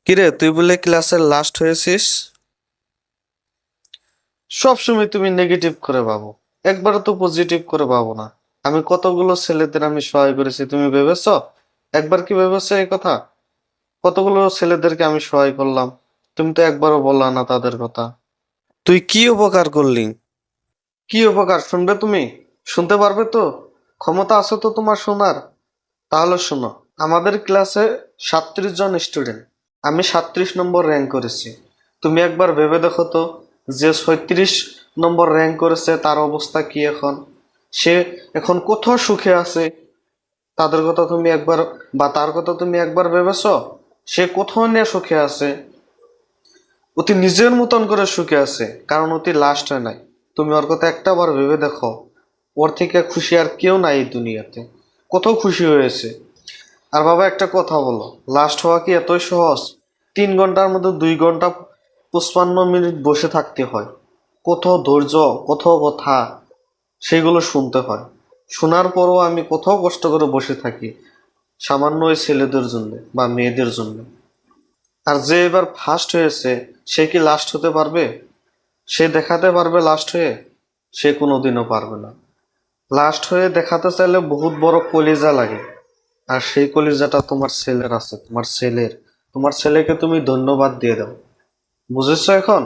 কিরে, তুই বলে ক্লাসের লাস্ট হয়েছিস? সবসময় তুমি নেগেটিভ করে ভাবো, একবারও তো পজিটিভ করে ভাবো না। আমি কতগুলো ছেলেদের আমি সহায় করেছি, তুমি ভেবেছো? একবার কি ভেবেছো এই কথা? কতগুলো ছেলেদেরকে আমি সহায় করলাম, তুমি তো একবারও বললা না তাদের কথা। তুই কি উপকার করলি? কি উপকার শুনবে তুমি? শুনতে পারবে তো? ক্ষমতা আছে তো তোমার শোনার? তাহলে শোনো। আমাদের ক্লাসে 37 জন স্টুডেন্ট, আমি 37 নম্বর র্যাঙ্ক করেছি। তুমি একবার ভেবে দেখো তো, যে 36 নম্বর র্যাঙ্ক করেছে তার অবস্থা কি এখন? সে এখন কোথাও সুখে আছে? তাদের কথা তুমি একবার, বা তার কথা তুমি একবার ভেবেছো? সে কোথাও নিয়ে সুখে আছে? অতি নিজের মতন করে সুখে আছে, কারণ অতি লাস্ট হয় নাই। তুমি ওর কথা একটা বার ভেবে দেখো, ওর থেকে খুশি আর কেউ নাই এই দুনিয়াতে। কত খুশি হয়েছে। আর বাবা একটা কথা বলো, লাস্ট হওয়া কি এতই সহজ? 3 ঘন্টার মধ্যে 2 ঘন্টা 55 মিনিট বসে থাকতে হয়। কত ধৈর্য, কত কথা, সেগুলো শুনতে হয়। শোনার পরও আমি কত কষ্ট করে বসে থাকি, সামান্য ওই ছেলেদের জন্য বা মেয়েদের জন্য। আর যে এবার ফার্স্ট হয়েছে, সে কি লাস্ট হতে পারবে? সে দেখাতে পারবে লাস্ট হয়ে? সে কোনোদিনও পারবে না। লাস্ট হয়ে দেখাতে চাইলে বহুত বড় কলিজা লাগে। আর সেই কলিজাটা তোমার ছেলের আছে, তোমার ছেলেকে তুমি ধন্যবাদ দিয়ে দাও। বুঝেছো এখন?